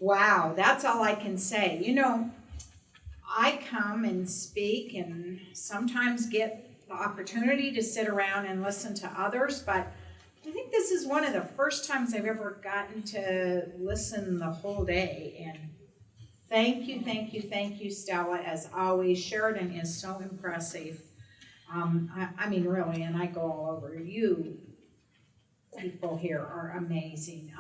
Wow, that's all I can say. You know, I come and speak and sometimes get the opportunity to sit around and listen to others, but I think this is one of the first times I've ever gotten to listen the whole day. And thank you, Stella, as always. Sheridan is so impressive. I mean, really, and I go all over. You people here are amazing.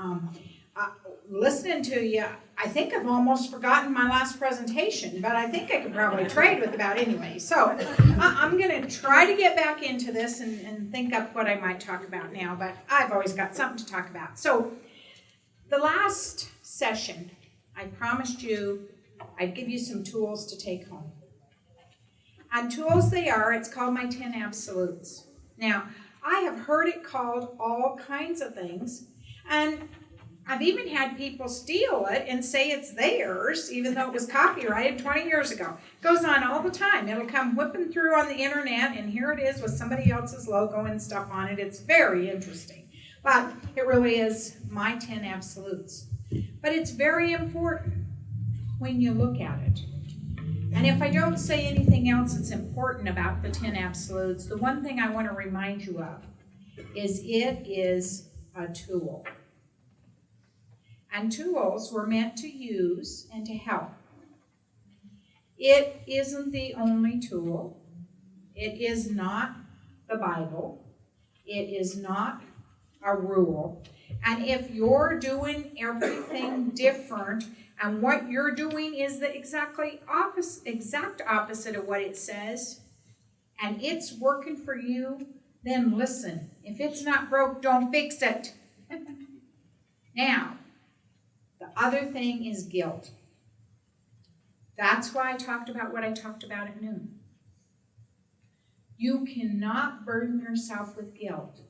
Listening to you, I think I've almost forgotten my last presentation, but I think I could probably trade with about anyway. So I'm going to try to get back into this and think up what I might talk about now, but I've always got something to talk about. So the last session, I promised you I'd give you some tools to take home. And tools they are, it's called my 10 absolutes. Now, I have heard it called all kinds of things, and I've even had people steal it and say it's theirs, even though it was copyrighted 20 years ago. It goes on all the time. It'll come whipping through on the internet, and here it is with somebody else's logo and stuff on it. It's very interesting. But it really is my 10 absolutes. But it's very important when you look at it. And if I don't say anything else that's important about the 10 absolutes, the one thing I want to remind you of is it is a tool. And tools were meant to use and to help. It isn't the only tool. It is not the Bible. It is not a rule. And if you're doing everything different, and what you're doing is the exact opposite of what it says, and it's working for you, then listen. If it's not broke, don't fix it. Now, the other thing is guilt. That's why I talked about what I talked about at noon. You cannot burden yourself with guilt.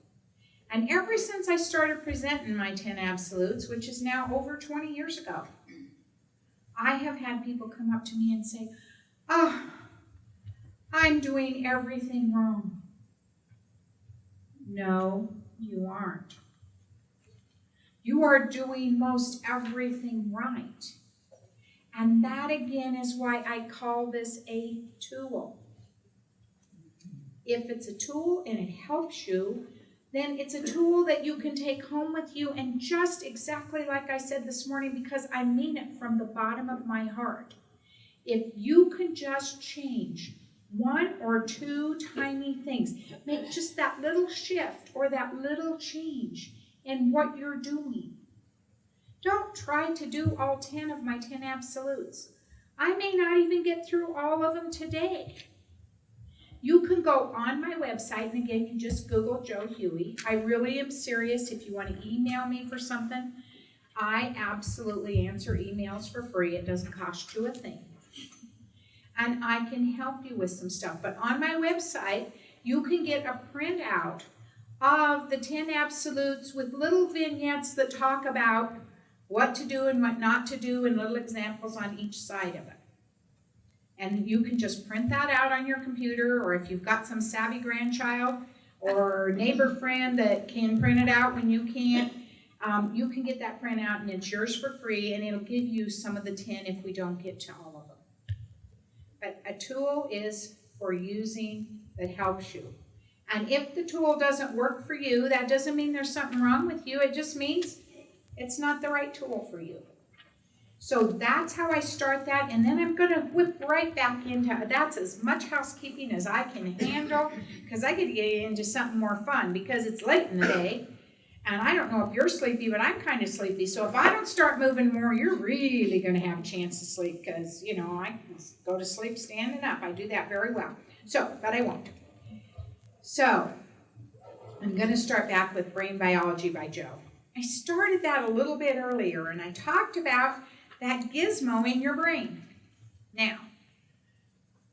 And ever since I started presenting my 10 absolutes, which is now over 20 years ago, I have had people come up to me and say, "Oh, I'm doing everything wrong." No, you aren't. You are doing most everything right. And that again is why I call this a tool. If it's a tool and it helps you, then it's a tool that you can take home with you, and just exactly like I said this morning, because I mean it from the bottom of my heart. If you can just change one or two tiny things, make just that little shift or that little change in what you're doing. Don't try to do all 10 of my 10 absolutes. I may not even get through all of them today. You can go on my website, and again, you just Google Joe Huey. I really am serious. If you want to email me for something, I absolutely answer emails for free. It doesn't cost you a thing. And I can help you with some stuff. But on my website, you can get a printout of the 10 absolutes with little vignettes that talk about what to do and what not to do, and little examples on each side of it. And you can just print that out on your computer, or if you've got some savvy grandchild or neighbor friend that can print it out when you can't, you can get that print out, and it's yours for free, and it'll give you some of the 10 if we don't get to all of them. But a tool is for using that helps you. And if the tool doesn't work for you, that doesn't mean there's something wrong with you. It just means it's not the right tool for you. So that's how I start that, and then I'm going to whip right back into, that's as much housekeeping as I can handle, because I could get into something more fun, because it's late in the day, and I don't know if you're sleepy, but I'm kind of sleepy, so if I don't start moving more, you're really going to have a chance to sleep, because, you know, I can go to sleep standing up. I do that very well. So, but I won't. So, I'm going to start back with Brain Biology by Joe. I started that a little bit earlier, and I talked about that gizmo in your brain. Now,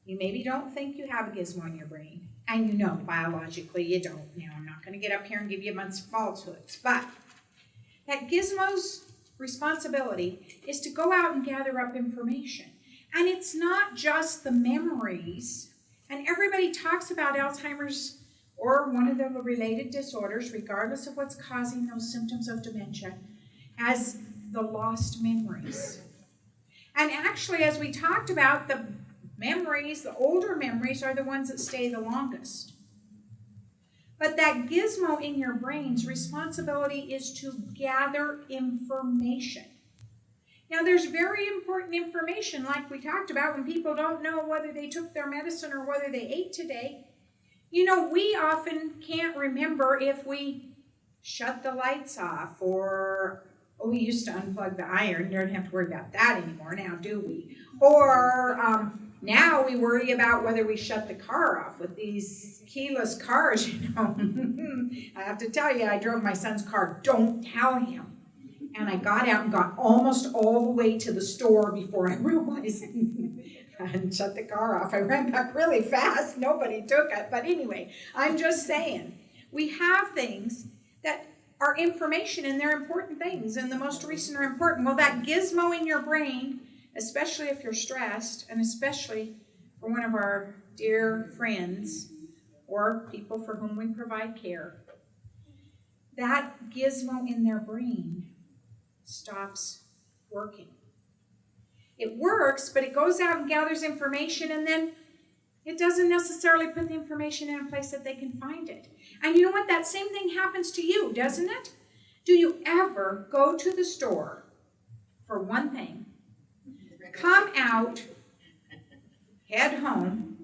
you maybe don't think you have a gizmo in your brain, and you know biologically you don't. Now, I'm not going to get up here and give you a bunch of falsehoods, but that gizmo's responsibility is to go out and gather up information. And it's not just the memories, and everybody talks about Alzheimer's or one of the related disorders, regardless of what's causing those symptoms of dementia, as the lost memories. And actually, as we talked about, the memories, the older memories, are the ones that stay the longest. But that gizmo in your brain's responsibility is to gather information. Now, there's very important information, like we talked about, when people don't know whether they took their medicine or whether they ate today. We often can't remember if we shut the lights off, or we used to unplug the iron. You don't have to worry about that anymore now, do we? Or now we worry about whether we shut the car off with these keyless cars, I have to tell you, I drove my son's car. Don't tell him. And I got out and got almost all the way to the store before I realized I hadn't shut the car off. I ran back really fast. Nobody took it. But anyway, I'm just saying, we have things that are information, and they're important things, and the most recent are important. Well, that gizmo in your brain, especially if you're stressed, and especially for one of our dear friends or people for whom we provide care, that gizmo in their brain stops working. It works, but it goes out and gathers information, and then it doesn't necessarily put the information in a place that they can find it. And you know what? That same thing happens to you, doesn't it? Do you ever go to the store for one thing, come out, head home,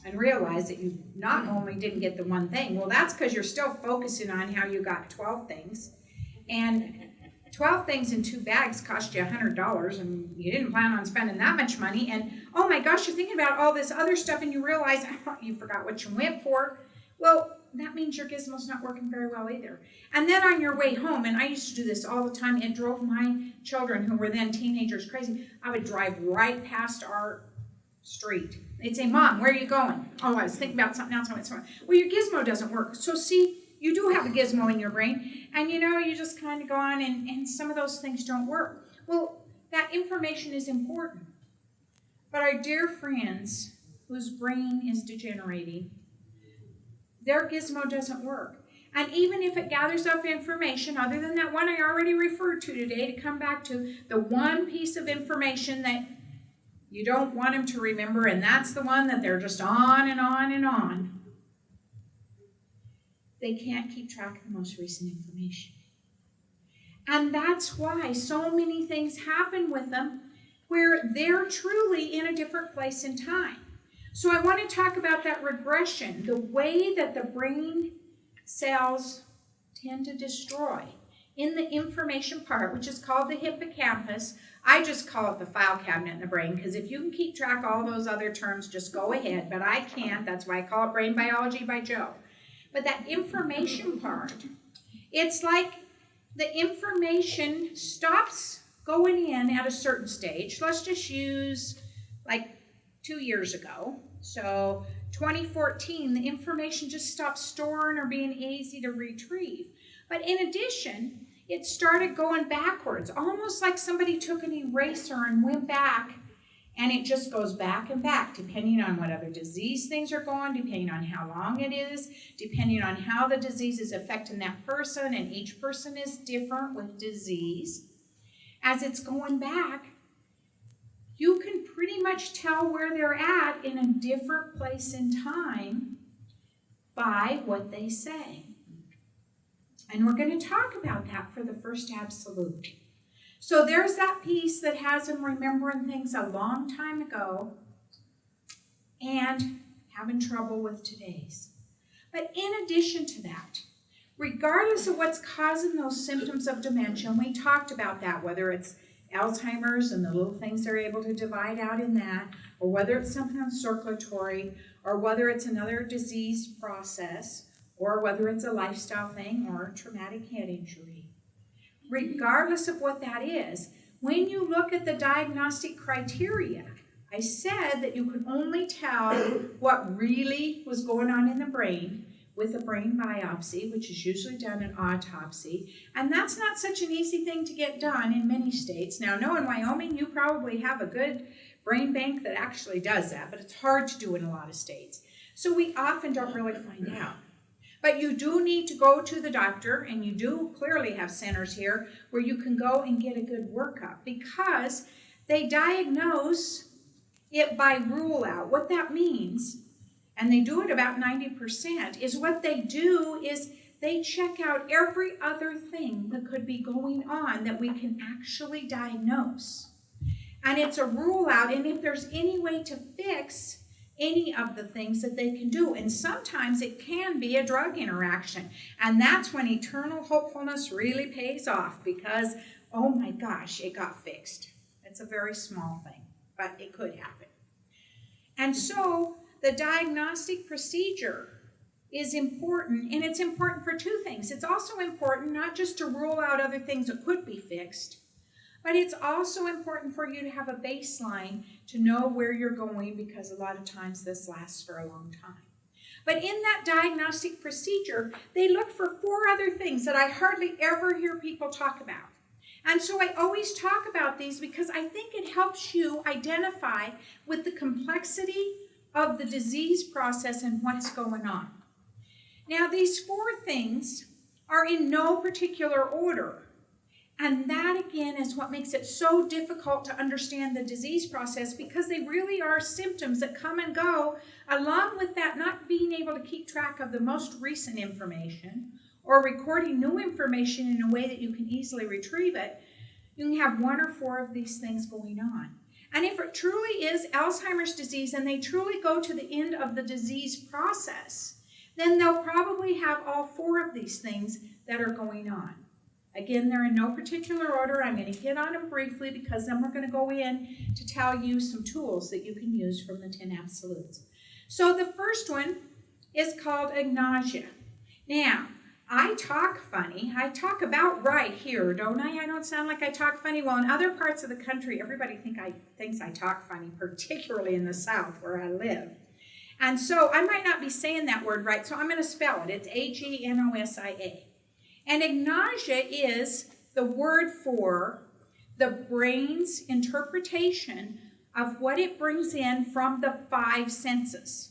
and realize that you not only didn't get the one thing? Well, that's because you're still focusing on how you got 12 things. And 12 things in 2 bags cost you $100, and you didn't plan on spending that much money. And oh my gosh, you're thinking about all this other stuff, and you realize you forgot what you went for. Well, that means your gizmo's not working very well either. And then on your way home, and I used to do this all the time, it drove my children, who were then teenagers, crazy. I would drive right past our street. They'd say, "Mom, where are you going?" "Oh, I was thinking about something else." I went, "Well, your gizmo doesn't work." So see, you do have a gizmo in your brain, and you just kind of go on, and some of those things don't work. Well, that information is important. But our dear friends whose brain is degenerating, their gizmo doesn't work. And even if it gathers up information, other than that one I already referred to today, to come back to the one piece of information that you don't want them to remember, and that's the one that they're just on and on and on, they can't keep track of the most recent information. And that's why so many things happen with them where they're truly in a different place in time. So I want to talk about that regression, the way that the brain cells tend to destroy in the information part, which is called the hippocampus. I just call it the file cabinet in the brain, because if you can keep track of all those other terms, just go ahead, but I can't. That's why I call it Brain Biology by Joe. But that information part, it's like the information stops going in at a certain stage. Let's just use like 2 years ago. So 2014, the information just stopped storing or being easy to retrieve. But in addition, it started going backwards, almost like somebody took an eraser and went back, and it just goes back and back, depending on what other disease things are going, depending on how long it is, depending on how the disease is affecting that person, and each person is different with disease. As it's going back, you can pretty much tell where they're at in a different place in time by what they say. And we're going to talk about that for the first absolute. So there's that piece that has them remembering things a long time ago and having trouble with today's. But in addition to that, regardless of what's causing those symptoms of dementia, and we talked about that, whether it's Alzheimer's and the little things they're able to divide out in that, or whether it's something circulatory, or whether it's another disease process, or whether it's a lifestyle thing or a traumatic head injury. Regardless of what that is, when you look at the diagnostic criteria, I said that you could only tell what really was going on in the brain with a brain biopsy, which is usually done an autopsy. And that's not such an easy thing to get done in many states. Now, I know in Wyoming, you probably have a good brain bank that actually does that, but it's hard to do in a lot of states. So we often don't really find out. But you do need to go to the doctor, and you do clearly have centers here where you can go and get a good workup, because they diagnose it by rule out. What that means, and they do it about 90%, is what they do is they check out every other thing that could be going on that we can actually diagnose. And it's a rule out, and if there's any way to fix any of the things that they can do. And sometimes it can be a drug interaction. And that's when eternal hopefulness really pays off, because, oh my gosh, it got fixed. It's a very small thing, but it could happen. And so the diagnostic procedure is important, and it's important for two things. It's also important not just to rule out other things that could be fixed, but it's also important for you to have a baseline to know where you're going, because a lot of times this lasts for a long time. But in that diagnostic procedure, they look for 4 other things that I hardly ever hear people talk about. And so I always talk about these because I think it helps you identify with the complexity of the disease process and what's going on. Now, these 4 things are in no particular order. And that, again, is what makes it so difficult to understand the disease process, because they really are symptoms that come and go, along with that not being able to keep track of the most recent information or recording new information in a way that you can easily retrieve it. You can have 1 or 4 of these things going on. And if it truly is Alzheimer's disease and they truly go to the end of the disease process, then they'll probably have all 4 of these things that are going on. Again, they're in no particular order. I'm going to hit on them briefly, because then we're going to go in to tell you some tools that you can use from the 10 absolutes. So the first one is called agnosia. Now, I talk funny. I talk about right here, don't I? I don't sound like I talk funny. Well, in other parts of the country, everybody thinks I talk funny, particularly in the South where I live. And so I might not be saying that word right, so I'm going to spell it. It's agnosia. And agnosia is the word for the brain's interpretation of what it brings in from the 5 senses.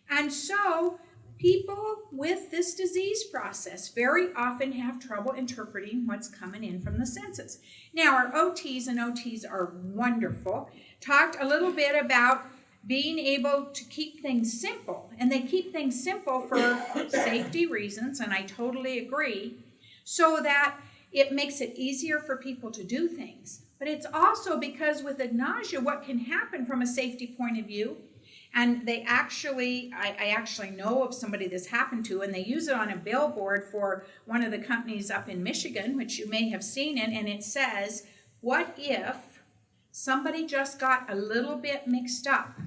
And so people with this disease process very often have trouble interpreting what's coming in from the senses. Now, our OTs and OTs are wonderful. Talked a little bit about being able to keep things simple. And they keep things simple for safety reasons, and I totally agree, so that it makes it easier for people to do things. But it's also because with agnosia, what can happen from a safety point of view, and I actually know of somebody this happened to, and they use it on a billboard for one of the companies up in Michigan, which you may have seen it, and it says, what if somebody just got a little bit mixed up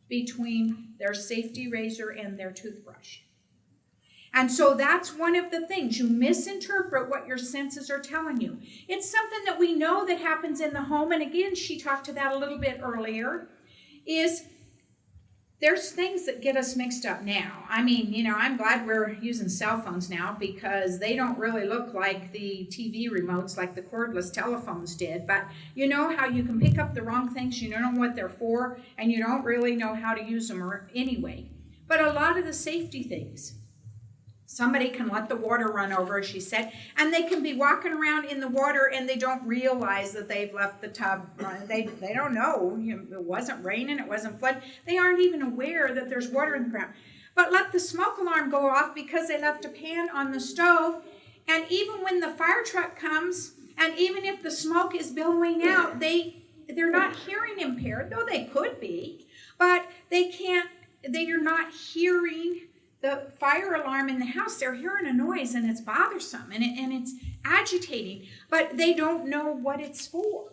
between their safety razor and their toothbrush? And so that's one of the things. You misinterpret what your senses are telling you. It's something that we know that happens in the home, and again, she talked to that a little bit earlier, is there's things that get us mixed up now. I mean, I'm glad we're using cell phones now, because they don't really look like the TV remotes like the cordless telephones did. But you know how you can pick up the wrong things, you don't know what they're for, and you don't really know how to use them anyway. But a lot of the safety things, somebody can let the water run over, as she said, and they can be walking around in the water and they don't realize that they've left the tub running. They don't know. It wasn't raining, it wasn't flood. They aren't even aware that there's water in the ground. But let the smoke alarm go off because they left a pan on the stove, and even when the fire truck comes, and even if the smoke is billowing out, they're not hearing impaired, though they could be, but they're not hearing the fire alarm in the house. They're hearing a noise, and it's bothersome, and it's agitating, but they don't know what it's for.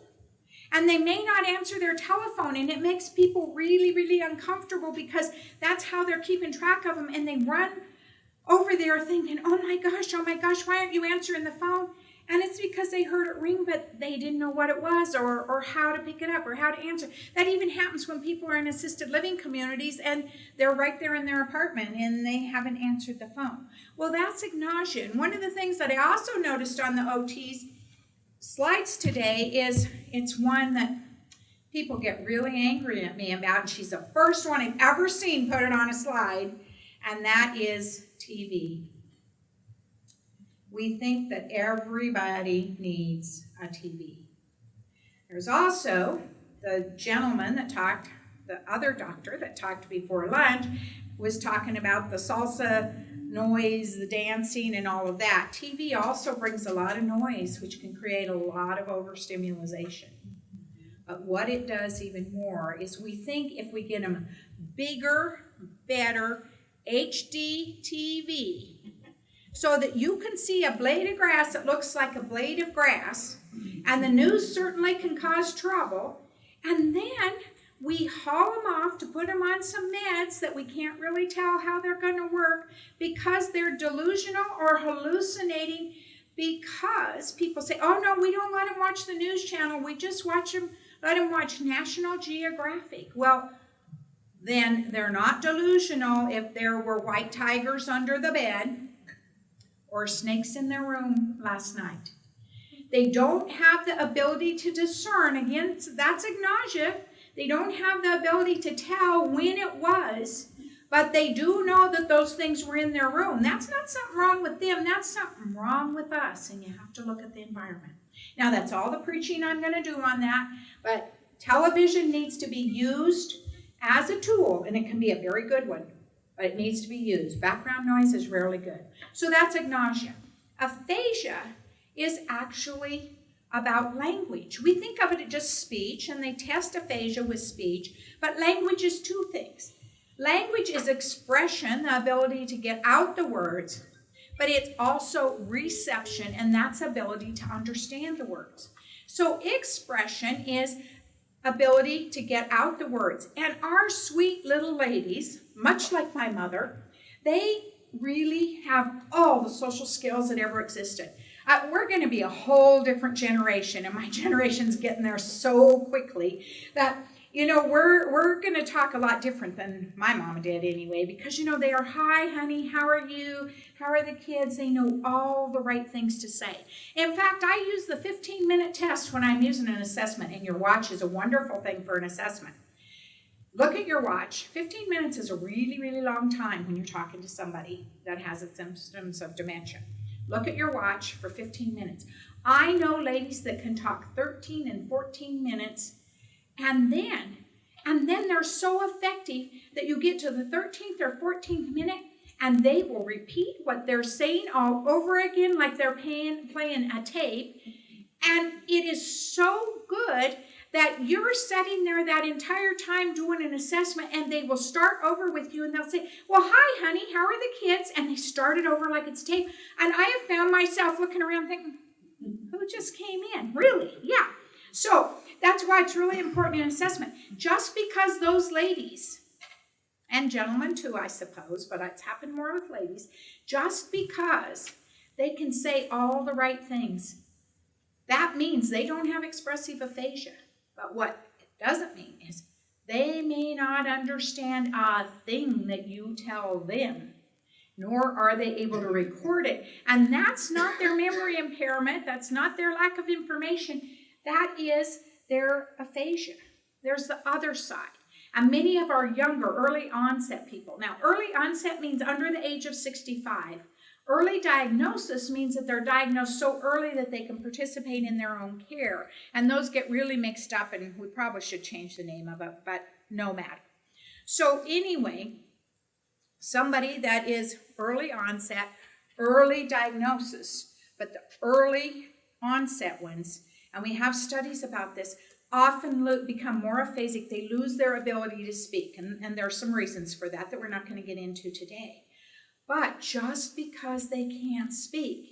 And they may not answer their telephone, and it makes people really, really uncomfortable, because that's how they're keeping track of them, and they run over there thinking, oh my gosh, why aren't you answering the phone? And it's because they heard it ring, but they didn't know what it was, or how to pick it up, or how to answer. That even happens when people are in assisted living communities and they're right there in their apartment and they haven't answered the phone. Well, that's agnosia. And one of the things that I also noticed on the OT's slides today is it's one that people get really angry at me about. And she's the first one I've ever seen put it on a slide. and that is TV. We think that everybody needs a TV. There's also the gentleman that talked, the other doctor that talked before lunch, was talking about the salsa noise, the dancing, and all of that. TV also brings a lot of noise, which can create a lot of overstimulation. But what it does even more is we think if we get them bigger, better, HD TV, so that you can see a blade of grass that looks like a blade of grass, and the news certainly can cause trouble, and then we haul them off to put them on some meds that we can't really tell how they're going to work because they're delusional or hallucinating, because people say, oh no, we don't let them watch the news channel, we just let them watch National Geographic. Well, then they're not delusional if there were white tigers under the bed or snakes in their room last night. They don't have the ability to discern. Again, that's agnosia. They don't have the ability to tell when it was, but they do know that those things were in their room. That's not something wrong with them. That's something wrong with us, and you have to look at the environment. Now, that's all the preaching I'm going to do on that, but television needs to be used as a tool, and it can be a very good one, but it needs to be used. Background noise is rarely good. So that's agnosia. Aphasia is actually about language. We think of it as just speech, and they test aphasia with speech, but language is two things. Language is expression, the ability to get out the words, but it's also reception, and that's ability to understand the words. So expression is ability to get out the words. And our sweet little ladies, much like my mother, they really have all the social skills that ever existed. We're going to be a whole different generation, and my generation's getting there so quickly that, we're going to talk a lot different than my mama did anyway, because, they are, hi, honey, how are you? How are the kids? They know all the right things to say. In fact, I use the 15-minute test when I'm using an assessment, and your watch is a wonderful thing for an assessment. Look at your watch. 15 minutes is a really, really long time when you're talking to somebody that has the symptoms of dementia. Look at your watch for 15 minutes. I know ladies that can talk 13 and 14 minutes, and then they're so effective that you get to the 13th or 14th minute, and they will repeat what they're saying all over again like they're playing a tape. And it is so good that you're sitting there that entire time doing an assessment, and they will start over with you, and they'll say, well, hi, honey, how are the kids? And they start it over like it's tape. And I have found myself looking around thinking, who just came in? Really? Yeah. So that's why it's really important in assessment. Just because those ladies, and gentlemen too, I suppose, but it's happened more with ladies, just because they can say all the right things, that means they don't have expressive aphasia. But what it doesn't mean is they may not understand a thing that you tell them, nor are they able to record it. And that's not their memory impairment. That's not their lack of information. That is their aphasia. There's the other side. And many of our younger, early onset people. Now, early onset means under the age of 65. Early diagnosis means that they're diagnosed so early that they can participate in their own care. And those get really mixed up, and we probably should change the name of it, but no matter. So anyway, somebody that is early onset, early diagnosis, but the early onset ones, and we have studies about this, often become more aphasic. They lose their ability to speak, and there are some reasons for that we're not going to get into today. But just because they can't speak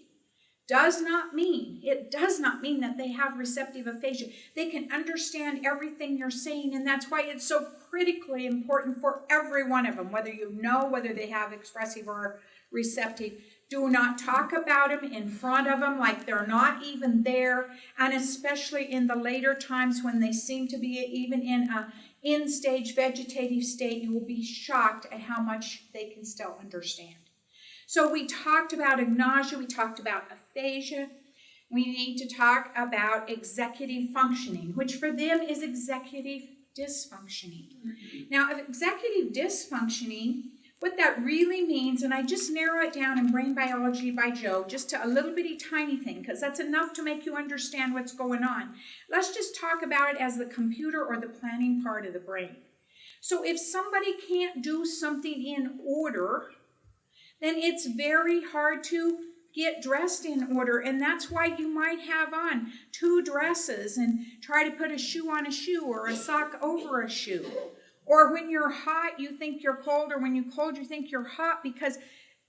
does not mean that they have receptive aphasia. They can understand everything you're saying, and that's why it's so critically important for every one of them, whether you know whether they have expressive or receptive. Do not talk about them in front of them like they're not even there, and especially in the later times when they seem to be even in a in-stage vegetative state, you will be shocked at how much they can still understand. So we talked about agnosia, we talked about aphasia. We need to talk about executive functioning, which for them is executive dysfunctioning. Now, executive dysfunctioning What that really means, and I just narrow it down in Brain Biology by Joe, just to a little bitty tiny thing, because that's enough to make you understand what's going on. Let's just talk about it as the computer or the planning part of the brain. So if somebody can't do something in order, then it's very hard to get dressed in order, and that's why you might have on 2 dresses and try to put a shoe on a shoe or a sock over a shoe. Or when you're hot, you think you're cold, or when you're cold, you think you're hot because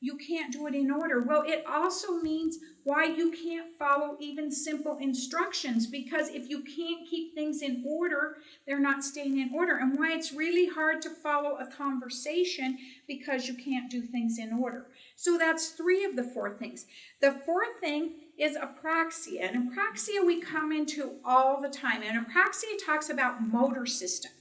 you can't do it in order. Well, it also means why you can't follow even simple instructions, because if you can't keep things in order, they're not staying in order. And why it's really hard to follow a conversation, because you can't do things in order. So that's 3 of the 4 things. The 4th thing is apraxia. And apraxia we come into all the time. And apraxia talks about motor system.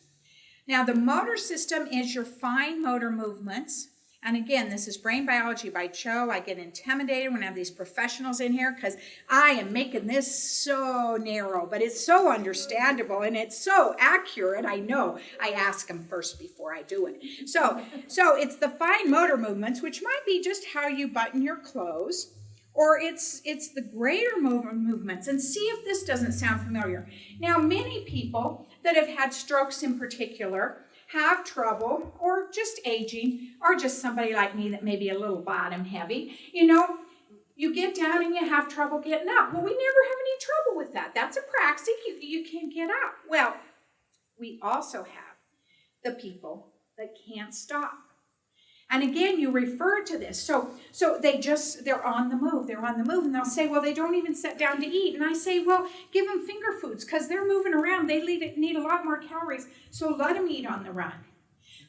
Now, the motor system is your fine motor movements. And again, this is Brain Biology by Joe. I get intimidated when I have these professionals in here because I am making this so narrow, but it's so understandable and it's so accurate. I know. I ask them first before I do it. So it's the fine motor movements, which might be just how you button your clothes, or it's the greater motor movements. And see if this doesn't sound familiar. Now, many people that have had strokes in particular have trouble, or just aging, or just somebody like me that may be a little bottom heavy, you get down and you have trouble getting up. Well, we never have any trouble with that. That's apraxic. You can't get up. Well, we also have the people that can't stop. And again, you refer to this. So they're on the move. They're on the move. And they'll say, well, they don't even sit down to eat. And I say, well, give them finger foods because they're moving around. They need a lot more calories. So let them eat on the run.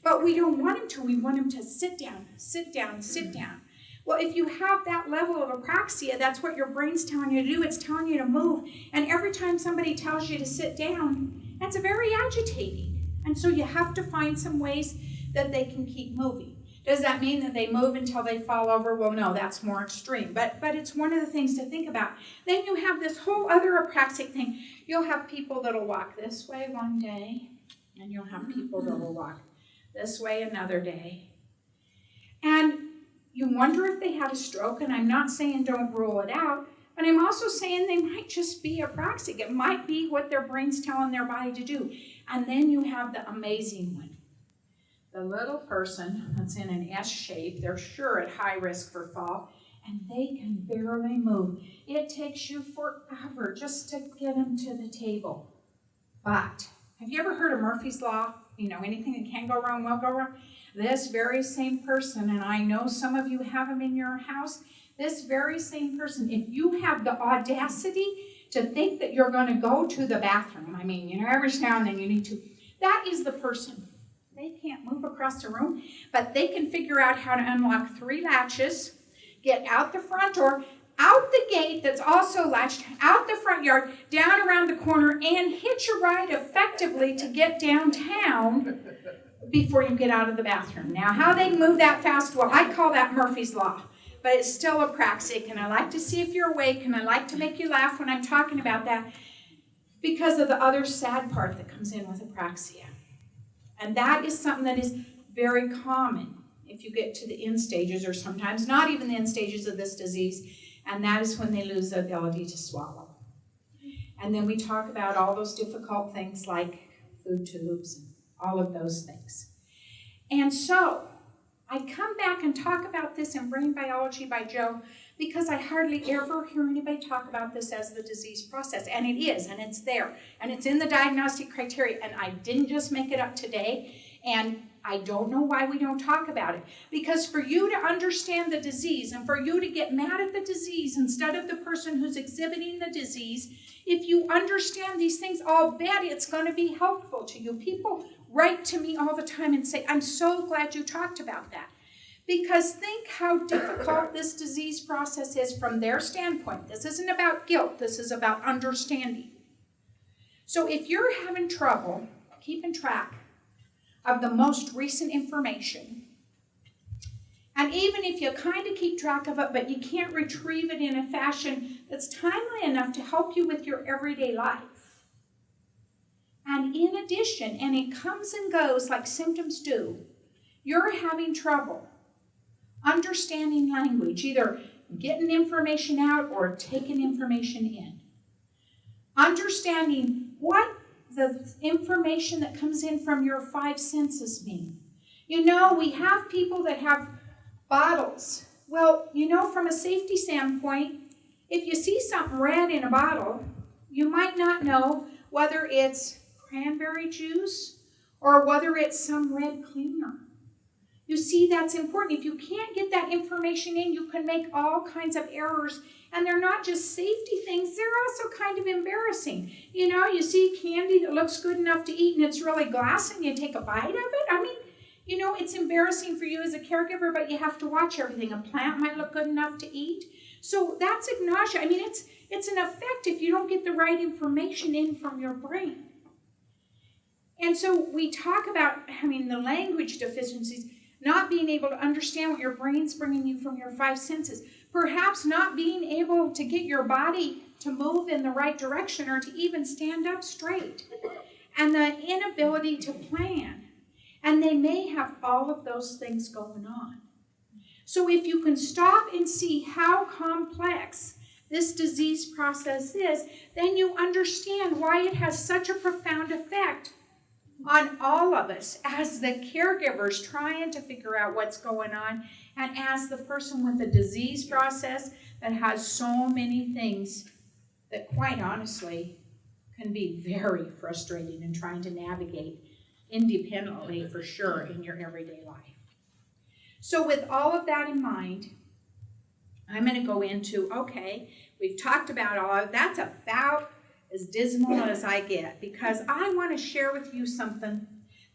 But we don't want them to. We want them to sit down, sit down, sit down. Well, if you have that level of apraxia, that's what your brain's telling you to do. It's telling you to move. And every time somebody tells you to sit down, that's very agitating. And so you have to find some ways that they can keep moving. Does that mean that they move until they fall over? Well, no, that's more extreme. But it's one of the things to think about. Then you have this whole other apraxic thing. You'll have people that'll walk this way one day, and you'll have people that will walk this way another day. And you wonder if they had a stroke, and I'm not saying don't rule it out, but I'm also saying they might just be apraxic. It might be what their brain's telling their body to do. And then you have the amazing one. The little person that's in an S shape, they're sure at high risk for fall, and they can barely move. It takes you forever just to get them to the table. But have you ever heard of Murphy's Law? Anything that can go wrong will go wrong. This very same person, and I know some of you have them in your house, this very same person, if you have the audacity to think that you're going to go to the bathroom, every now and then you need to, that is the person. They can't move across the room, but they can figure out how to unlock 3 latches, get out the front door, out the gate that's also latched, out the front yard, down around the corner, and hitch a ride effectively to get downtown before you get out of the bathroom. Now, how they move that fast, well, I call that Murphy's Law, but it's still apraxic, and I like to see if you're awake, and I like to make you laugh when I'm talking about that because of the other sad part that comes in with apraxia. And that is something that is very common if you get to the end stages, or sometimes not even the end stages of this disease, and that is when they lose the ability to swallow. And then we talk about all those difficult things like food tubes and all of those things. And so I come back and talk about this in Brain Biology by Joe because I hardly ever hear anybody talk about this as the disease process. And it is, and it's there. And it's in the diagnostic criteria. And I didn't just make it up today. And I don't know why we don't talk about it. Because for you to understand the disease and for you to get mad at the disease instead of the person who's exhibiting the disease, if you understand these things, I'll bet it's going to be helpful to you. People write to me all the time and say, I'm so glad you talked about that. Because think how difficult this disease process is from their standpoint. This isn't about guilt. This is about understanding. So if you're having trouble keeping track of the most recent information, and even if you kind of keep track of it, but you can't retrieve it in a fashion that's timely enough to help you with your everyday life, and in addition, and it comes and goes like symptoms do, you're having trouble Understanding language, either getting information out or taking information in. Understanding what the information that comes in from your five senses mean. You know, we have people that have bottles. Well, you know, from a safety standpoint, if you see something red in a bottle, you might not know whether it's cranberry juice or whether it's some red cleaner. You see, that's important. If you can't get that information in, you can make all kinds of errors. And they're not just safety things, they're also kind of embarrassing. You know, you see candy that looks good enough to eat and it's really glass and you take a bite of it. I mean, you know, it's embarrassing for you as a caregiver, but you have to watch everything. A plant might look good enough to eat. So that's agnosia. I mean, it's an effect if you don't get the right information in from your brain. And so we talk about, the language deficiencies, not being able to understand what your brain's bringing you from your five senses. Perhaps not being able to get your body to move in the right direction or to even stand up straight. And the inability to plan. And they may have all of those things going on. So if you can stop and see how complex this disease process is, then you understand why it has such a profound effect on all of us as the caregivers trying to figure out what's going on, and as the person with the disease process that has so many things that quite honestly can be very frustrating in trying to navigate independently for sure in your everyday life. So with all of that in mind, I'm going to go into, okay, we've talked about all of that's about as dismal as I get, because I want to share with you something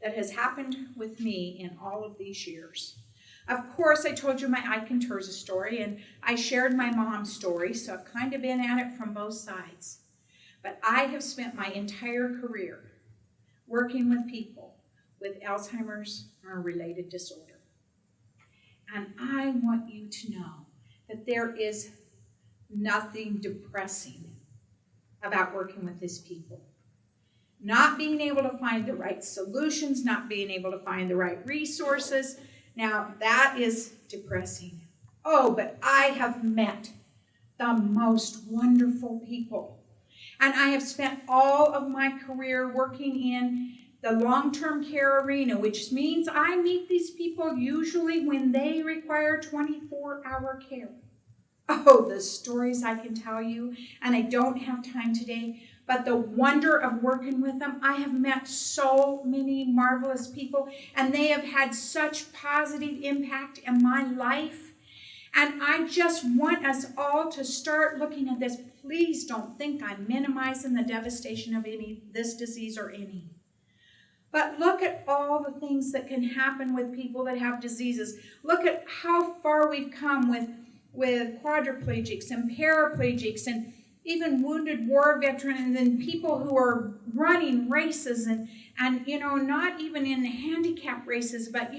that has happened with me in all of these years. Of course, I told you my Ike and Terza story, and I shared my mom's story, so I've kind of been at it from both sides. But I have spent my entire career working with people with Alzheimer's or a related disorder. And I want you to know that there is nothing depressing about working with these people. Not being able to find the right solutions, not being able to find the right resources. Now, that is depressing. Oh, but I have met the most wonderful people. And I have spent all of my career working in the long-term care arena, which means I meet these people usually when they require 24-hour care. Oh, the stories I can tell you, and I don't have time today, but the wonder of working with them. I have met so many marvelous people, and they have had such positive impact in my life. And I just want us all to start looking at this. Please don't think I'm minimizing the devastation of this disease or any. But look at all the things that can happen with people that have diseases. Look at how far we've come with quadriplegics and paraplegics and even wounded war veterans and people who are running races and not even in handicap races, but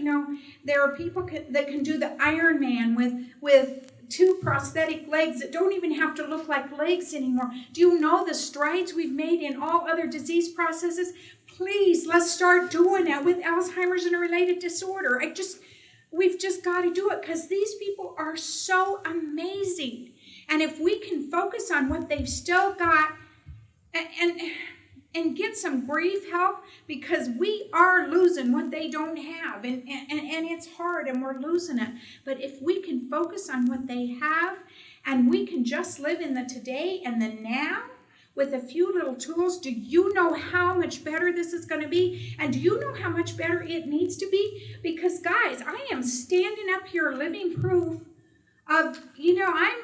there are people that can do the Ironman with two prosthetic legs that don't even have to look like legs anymore. Do you know the strides we've made in all other disease processes? Please, let's start doing that with Alzheimer's and a related disorder. We've just got to do it because these people are so amazing. And if we can focus on what they've still got and get some grief help, because we are losing what they don't have. And it's hard and we're losing it. But if we can focus on what they have and we can just live in the today and the now, with a few little tools, do you know how much better this is going to be? And do you know how much better it needs to be? Because guys, I am standing up here living proof of,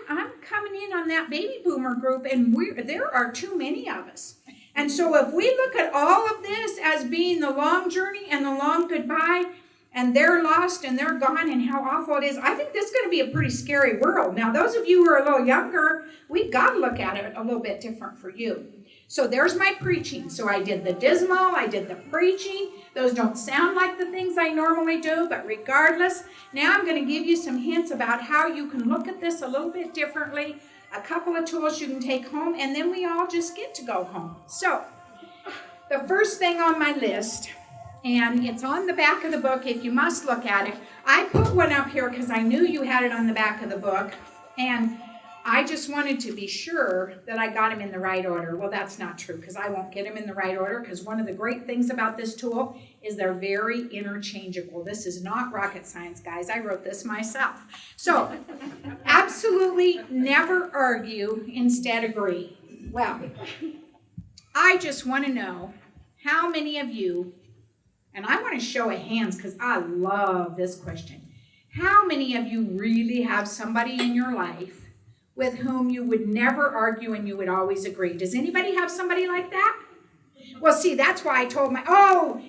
I'm coming in on that baby boomer group, and there are too many of us. And so if we look at all of this as being the long journey and the long goodbye, and they're lost and they're gone and how awful it is, I think this is going to be a pretty scary world. Now, those of you who are a little younger, we've got to look at it a little bit different for you. So there's my preaching. So I did the dismal, I did the preaching. Those don't sound like the things I normally do, but regardless, now I'm going to give you some hints about how you can look at this a little bit differently, a couple of tools you can take home, and then we all just get to go home. So the first thing on my list And it's on the back of the book if you must look at it. I put one up here because I knew you had it on the back of the book. And I just wanted to be sure that I got them in the right order. Well, that's not true because I won't get them in the right order because one of the great things about this tool is they're very interchangeable. This is not rocket science, guys. I wrote this myself. So, absolutely never argue, instead agree. Well, I just want to know how many of you, and I want to show of hands because I love this question. How many of you really have somebody in your life with whom you would never argue and you would always agree? Does anybody have somebody like that? Well, see, that's why I told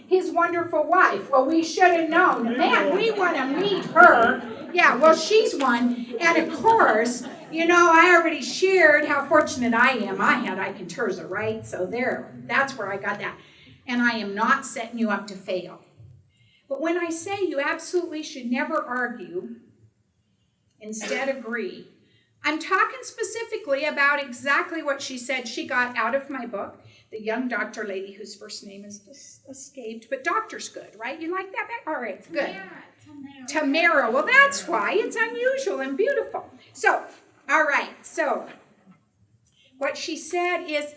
his wonderful wife. Well, we should have known. Man, we want to meet her. Yeah, well, she's one. And of course, I already shared how fortunate I am. I had Icanturza, right? So that's where I got that. And I am not setting you up to fail. But when I say you absolutely should never argue, instead agree, I'm talking specifically about exactly what she said she got out of my book. The young doctor lady whose first name is escaped, but doctor's good, right? You like that? All right, good. Yeah, Tamara. Well, that's why. It's unusual and beautiful. So, all right. So, what she said is,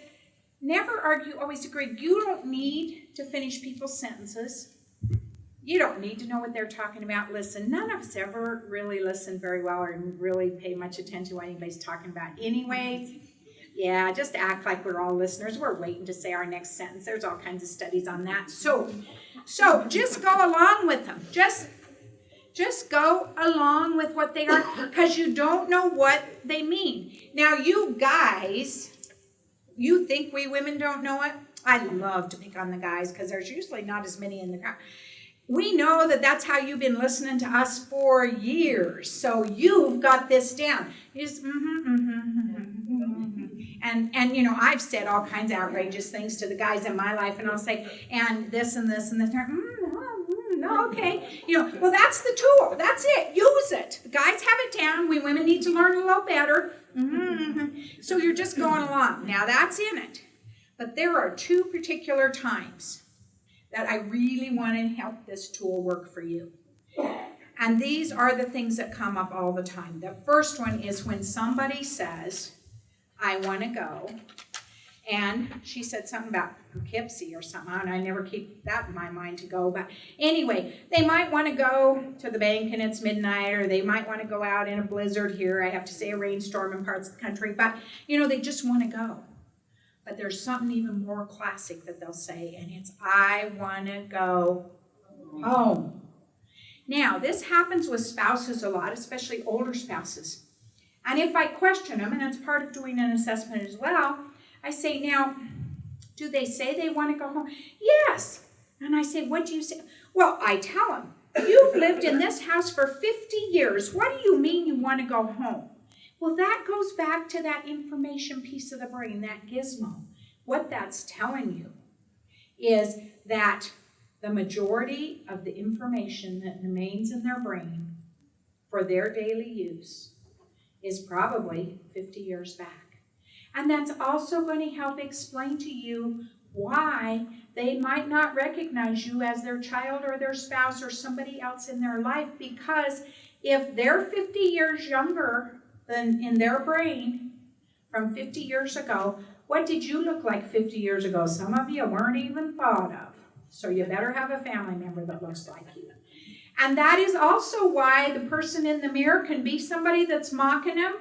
never argue, always agree. You don't need to finish people's sentences. You don't need to know what they're talking about. Listen, none of us ever really listen very well or really pay much attention to what anybody's talking about anyway. Yeah, just act like we're all listeners. We're waiting to say our next sentence. There's all kinds of studies on that. So just go along with them. Just go along with what they are because you don't know what they mean. Now, you guys, you think we women don't know it? I love to pick on the guys because there's usually not as many in the crowd. We know that that's how you've been listening to us for years. So you've got this down. You just, And I've said all kinds of outrageous things to the guys in my life, and I'll say, and this and this and this. No, okay. Well, that's the tool. That's it. Use it. The guys have it down. We women need to learn a little better. So you're just going along. Now, that's in it. But there are two particular times that I really want to help this tool work for you. And these are the things that come up all the time. The first one is when somebody says, I want to go. And she said something about Poughkeepsie or something. And I never keep that in my mind to go. But anyway, they might want to go to the bank and it's midnight, or they might want to go out in a blizzard here. I have to say a rainstorm in parts of the country. But, they just want to go. But there's something even more classic that they'll say, and it's, I want to go home. Now, this happens with spouses a lot, especially older spouses. And if I question them, and that's part of doing an assessment as well, I say, now, do they say they want to go home? Yes. And I say, what do you say? Well, I tell them, you've lived in this house for 50 years. What do you mean you want to go home? Well, that goes back to that information piece of the brain, that gizmo. What that's telling you is that the majority of the information that remains in their brain for their daily use is probably 50 years back. And that's also going to help explain to you why they might not recognize you as their child or their spouse or somebody else in their life, because if they're 50 years younger than in their brain from 50 years ago, what did you look like 50 years ago? Some of you weren't even thought of. So you better have a family member that looks like you. And that is also why the person in the mirror can be somebody that's mocking them.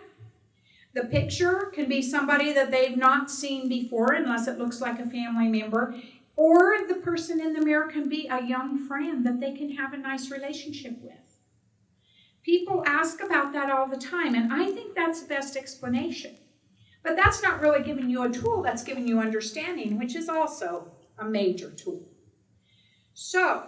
The picture can be somebody that they've not seen before, unless it looks like a family member. Or the person in the mirror can be a young friend that they can have a nice relationship with. People ask about that all the time, and I think that's the best explanation. But that's not really giving you a tool, that's giving you understanding, which is also a major tool. So,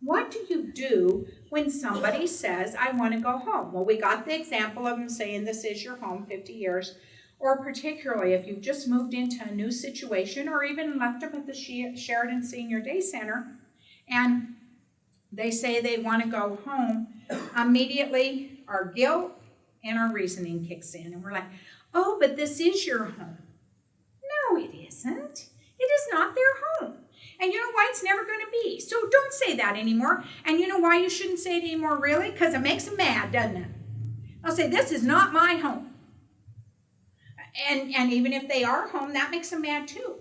what do you do when somebody says, I want to go home? Well, we got the example of them saying this is your home 50 years, or particularly if you've just moved into a new situation, or even left them at the Sheridan Senior Day Center, and they say they want to go home. Immediately, our guilt and our reasoning kicks in, and we're like, oh, but this is your home. No, it isn't. It is not their home. And you know why? It's never going to be. So don't say that anymore. And you know why you shouldn't say it anymore, really? Because it makes them mad, doesn't it? They'll say, this is not my home. And even if they are home, that makes them mad too.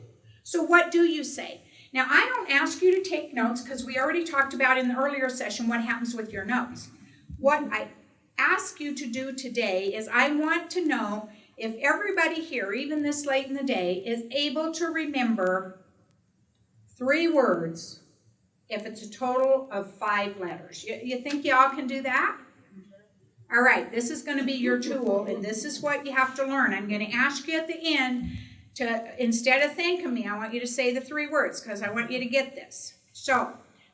So what do you say? Now, I don't ask you to take notes because we already talked about in the earlier session what happens with your notes. What I ask you to do today is I want to know if everybody here, even this late in the day, is able to remember 3 words if it's a total of 5 letters. You think y'all can do that? All right, this is going to be your tool, and this is what you have to learn. I'm going to ask you at the end to, instead of thanking me, I want you to say the 3 words because I want you to get this. So,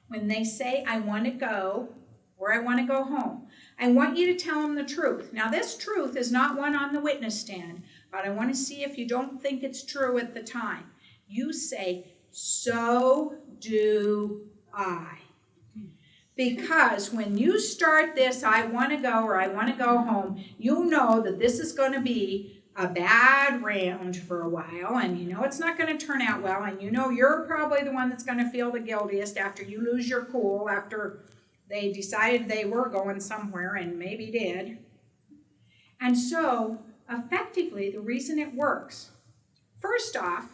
when they say, I want to go, or I want to go home, I want you to tell them the truth. Now, this truth is not one on the witness stand, but I want to see if you don't think it's true at the time. You say, so do I. Because when you start this, I want to go or I want to go home, you know that this is going to be a bad round for a while, and you know it's not going to turn out well, and you know you're probably the one that's going to feel the guiltiest after you lose your cool, after they decided they were going somewhere and maybe did. And so, effectively, the reason it works, first off,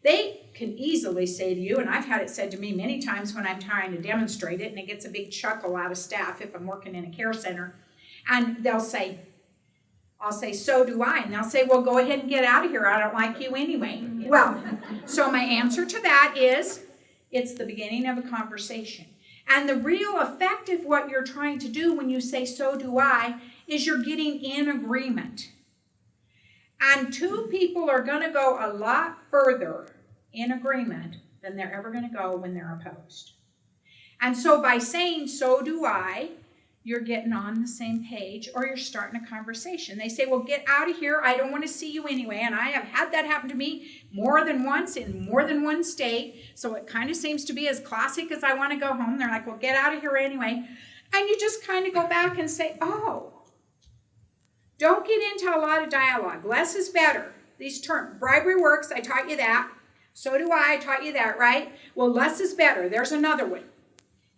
they can easily say to you, and I've had it said to me many times when I'm trying to demonstrate it, and it gets a big chuckle out of staff if I'm working in a care center, and they'll say, I'll say, so do I. And they'll say, well, go ahead and get out of here. I don't like you anyway. Well, so my answer to that is, it's the beginning of a conversation. And the real effect of what you're trying to do when you say, so do I, is you're getting in agreement. And 2 people are going to go a lot further in agreement than they're ever going to go when they're opposed. And so by saying, so do I, you're getting on the same page, or you're starting a conversation. They say, well, get out of here. I don't want to see you anyway. And I have had that happen to me more than once in more than one state. So it kind of seems to be as classic as I want to go home. They're like, well, get out of here anyway. And you just kind of go back and say, oh, don't get into a lot of dialogue. Less is better. These terms, bribery works, I taught you that. So do I taught you that, right? Well, less is better. There's another one.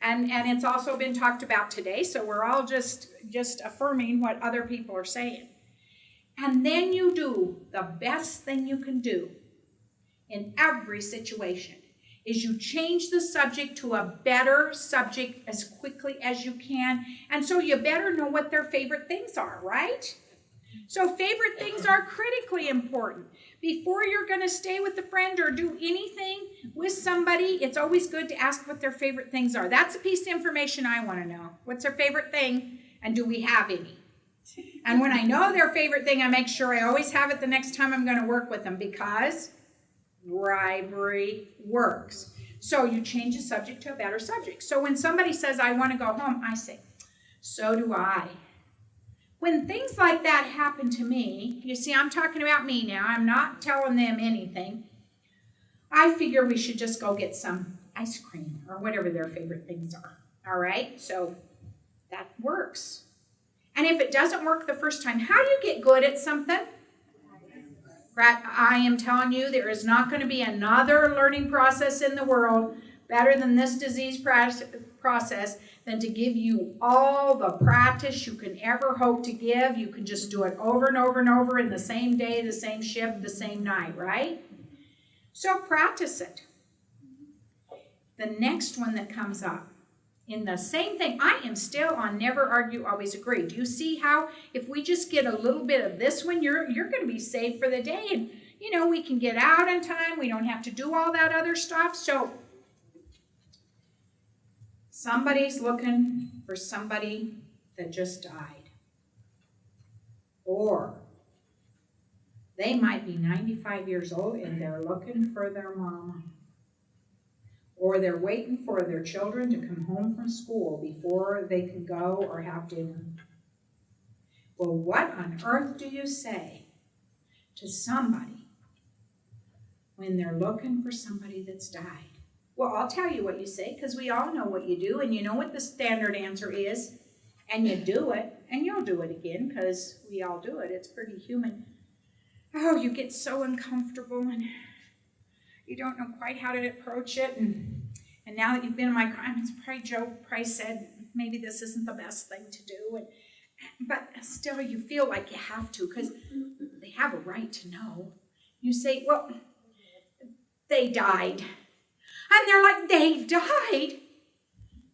And it's also been talked about today, so we're all just affirming what other people are saying. And then you do the best thing you can do in every situation is you change the subject to a better subject as quickly as you can. And so you better know what their favorite things are, right? So favorite things are critically important. Before you're going to stay with a friend or do anything with somebody, it's always good to ask what their favorite things are. That's a piece of information I want to know. What's their favorite thing, and do we have any? And when I know their favorite thing, I make sure I always have it the next time I'm going to work with them, because bribery works. So you change the subject to a better subject. So when somebody says, I want to go home, I say, so do I. When things like that happen to me, you see, I'm talking about me now. I'm not telling them anything. I figure we should just go get some ice cream or whatever their favorite things are. All right? So that works. And if it doesn't work the first time, how do you get good at something? I am telling you, there is not going to be another learning process in the world better than this disease process than to give you all the practice you can ever hope to give. You can just do it over and over and over in the same day, the same shift, the same night, right? So practice it. The next one that comes up, in the same thing, I am still on never argue, always agree. Do you see how if we just get a little bit of this one, you're going to be safe for the day, and you know we can get out in time. We don't have to do all that other stuff. So somebody's looking for somebody that just died, or they might be 95 years old and they're looking for their mama. Or they're waiting for their children to come home from school before they can go or have dinner. Well, what on earth do you say to somebody when they're looking for somebody that's died? Well, I'll tell you what you say, because we all know what you do, and you know what the standard answer is, and you do it, and you'll do it again, because we all do it. It's pretty human. Oh, you get so uncomfortable, and you don't know quite how to approach it. And now that you've been in my car, it's probably Joe Price said, maybe this isn't the best thing to do. But still, you feel like you have to because they have a right to know. You say, well, they died. And they're like, they died?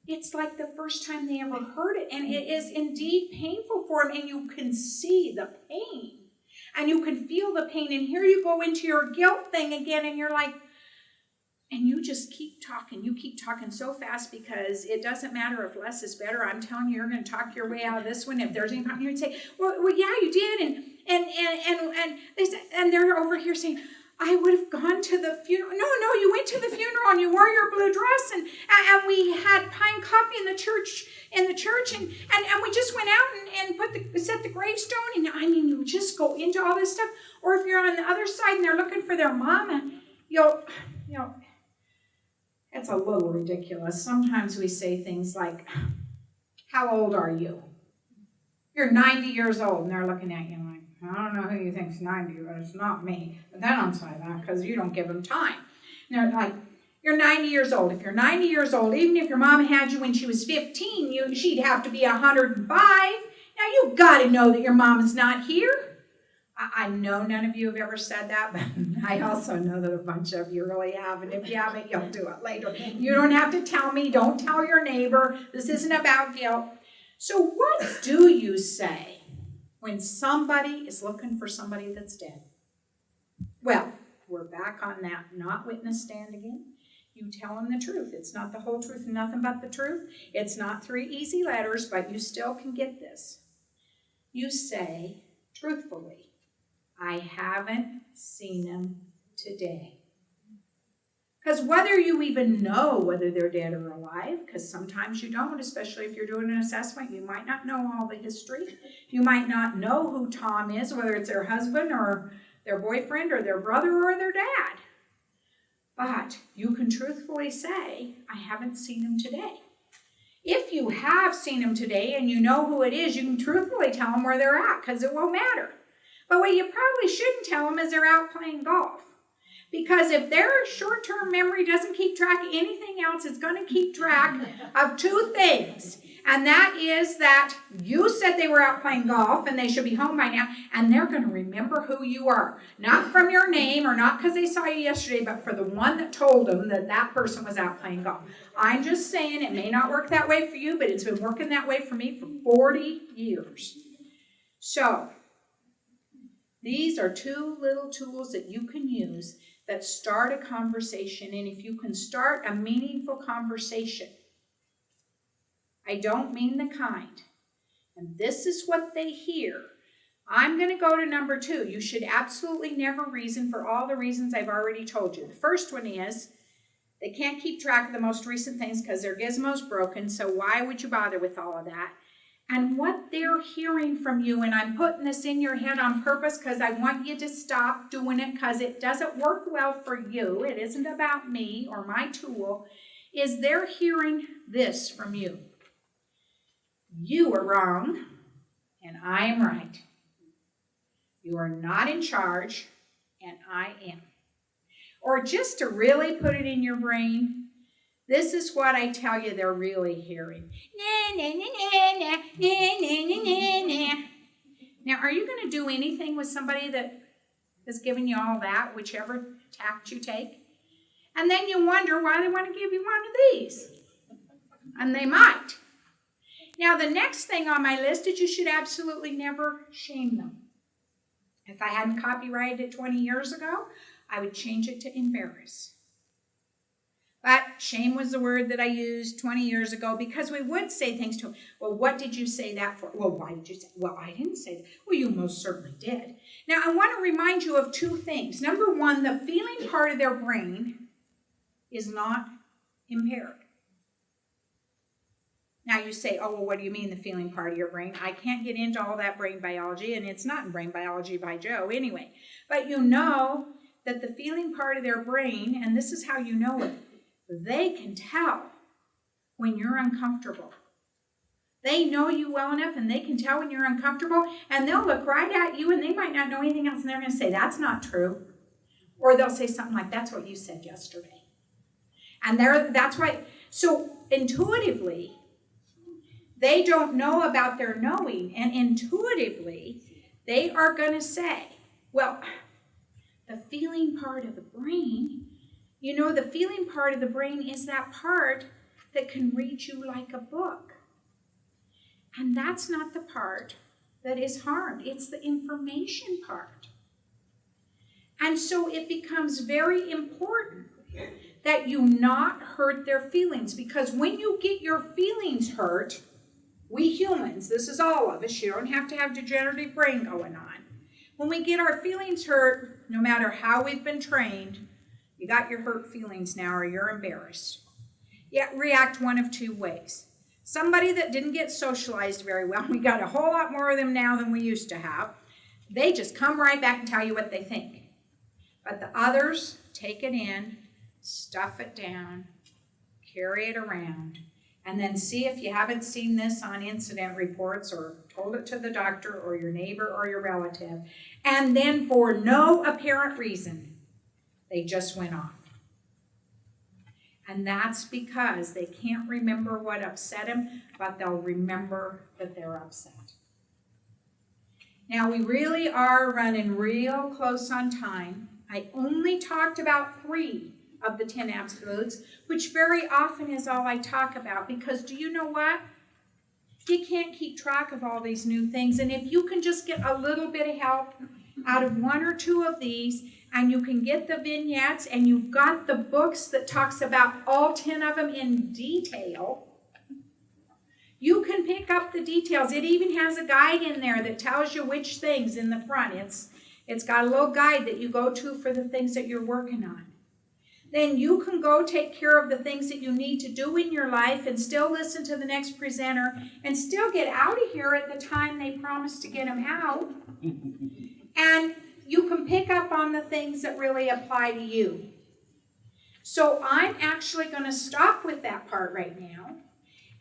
It's like the first time they ever heard it. And it is indeed painful for them. And you can see the pain. And you can feel the pain. And here you go into your guilt thing again. And you're like, and you just keep talking. You keep talking so fast because it doesn't matter if less is better. I'm telling you, you're going to talk your way out of this one. If there's any problem, you'd say, well, yeah, you did. And they said, and they're over here saying, I would have gone to the funeral. No, you went to the funeral and you wore your blue dress and we had pine coffee in the church and we just went out and set the gravestone. And I mean, you just go into all this stuff. Or if you're on the other side and they're looking for their mom, and you'll it's a little ridiculous. Sometimes we say things like, how old are you? You're 90 years old. And they're looking at you like, I don't know who you think's 90, but it's not me. But they don't say that because you don't give them time. And they're like, you're 90 years old. If you're 90 years old, even if your mom had you when she was 15, she'd have to be 105. Now, you've got to know that your mom is not here. I know none of you have ever said that, but I also know that a bunch of you really have. And if you haven't, you'll do it later. You don't have to tell me. Don't tell your neighbor. This isn't about guilt. So what do you say when somebody is looking for somebody that's dead? Well, we're back on that not witness stand again. You tell them the truth. It's not the whole truth and nothing but the truth. It's not 3 easy letters, but you still can get this. You say, truthfully, I haven't seen them today. Because whether you even know whether they're dead or alive, because sometimes you don't, especially if you're doing an assessment, you might not know all the history. You might not know who Tom is, whether it's their husband or their boyfriend or their brother or their dad. But you can truthfully say, I haven't seen them today. If you have seen them today and you know who it is, you can truthfully tell them where they're at because it won't matter. But what you probably shouldn't tell them is they're out playing golf. Because if their short-term memory doesn't keep track of anything else, it's going to keep track of 2 things. And that is that you said they were out playing golf and they should be home by now. And they're going to remember who you are. Not from your name or not because they saw you yesterday, but for the one that told them that that person was out playing golf. I'm just saying it may not work that way for you, but it's been working that way for me for 40 years. So, these are 2 little tools that you can use that start a conversation. And if you can start a meaningful conversation, I don't mean the kind. And this is what they hear. I'm going to go to number 2. You should absolutely never reason for all the reasons I've already told you. The first one is they can't keep track of the most recent things because their gizmo's broken. So why would you bother with all of that? And what they're hearing from you, and I'm putting this in your head on purpose because I want you to stop doing it because it doesn't work well for you. It isn't about me or my tool. Is they're hearing this from you. You are wrong, and I am right. You are not in charge, and I am. Or just to really put it in your brain, this is what I tell you they're really hearing. Na, na, na, na, na, na, na, na. Now, are you going to do anything with somebody that is giving you all that, whichever tact you take? And then you wonder why they want to give you one of these. And they might. Now, the next thing on my list is you should absolutely never shame them. If I hadn't copyrighted it 20 years ago, I would change it to embarrass. But shame was the word that I used 20 years ago because we would say things to them. Well, what did you say that for? Well, why did you say? Well, I didn't say that. Well, you most certainly did. Now, I want to remind you of 2 things. Number 1, the feeling part of their brain is not impaired. Now, you say, oh, well, what do you mean the feeling part of your brain? I can't get into all that brain biology, and it's not in Brain Biology by Joe anyway. But you know that the feeling part of their brain, and this is how you know it, they can tell when you're uncomfortable. They know you well enough and they can tell when you're uncomfortable and they'll look right at you and they might not know anything else and they're going to say, that's not true. Or they'll say something like, that's what you said yesterday. And that's why, so intuitively, they don't know about their knowing, and intuitively, they are going to say, well, the feeling part of the brain, the feeling part of the brain is that part that can read you like a book. And that's not the part that is harmed. It's the information part. And so it becomes very important that you not hurt their feelings, because when you get your feelings hurt, we humans, this is all of us, you don't have to have degenerative brain going on. When we get our feelings hurt, no matter how we've been trained, you got your hurt feelings now or you're embarrassed. You react one of two ways. Somebody that didn't get socialized very well, we got a whole lot more of them now than we used to have, they just come right back and tell you what they think. But the others take it in, stuff it down, carry it around, and then see if you haven't seen this on incident reports or told it to the doctor or your neighbor or your relative. And then for no apparent reason, they just went off. And that's because they can't remember what upset them, but they'll remember that they're upset. Now we really are running real close on time. I only talked about 3 of the 10 absolutes, which very often is all I talk about, because do you know what? You can't keep track of all these new things, and if you can just get a little bit of help out of 1 or 2 of these, and you can get the vignettes, and you've got the books that talks about all 10 of them in detail, you can pick up the details. It even has a guide in there that tells you which things in the front. It's got a little guide that you go to for the things that you're working on. Then you can go take care of the things that you need to do in your life and still listen to the next presenter and still get out of here at the time they promised to get them out. And you can pick up on the things that really apply to you. So I'm actually going to stop with that part right now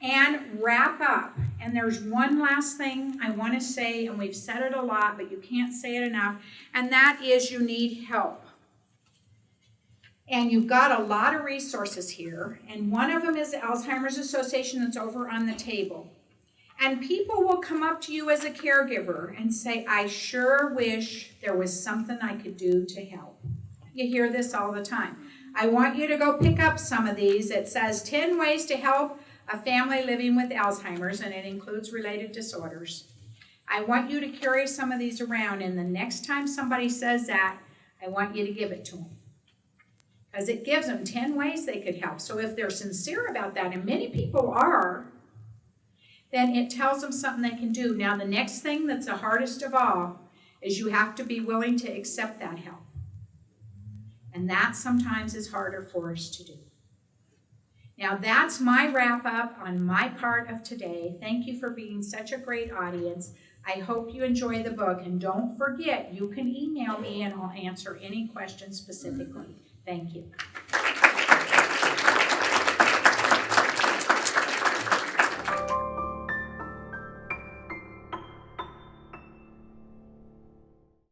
and wrap up. And there's one last thing I want to say, and we've said it a lot, but you can't say it enough, and that is you need help. And you've got a lot of resources here, and one of them is the Alzheimer's Association that's over on the table. And people will come up to you as a caregiver and say, I sure wish there was something I could do to help. You hear this all the time. I want you to go pick up some of these. It says 10 ways to help a family living with Alzheimer's, and it includes related disorders. I want you to carry some of these around, and the next time somebody says that, I want you to give it to them. Because it gives them 10 ways they could help. So if they're sincere about that, and many people are, then it tells them something they can do. Now, the next thing that's the hardest of all is you have to be willing to accept that help. And that sometimes is harder for us to do. Now, that's my wrap up on my part of today. Thank you for being such a great audience. I hope you enjoy the book. And don't forget, you can email me and I'll answer any questions specifically. Thank you.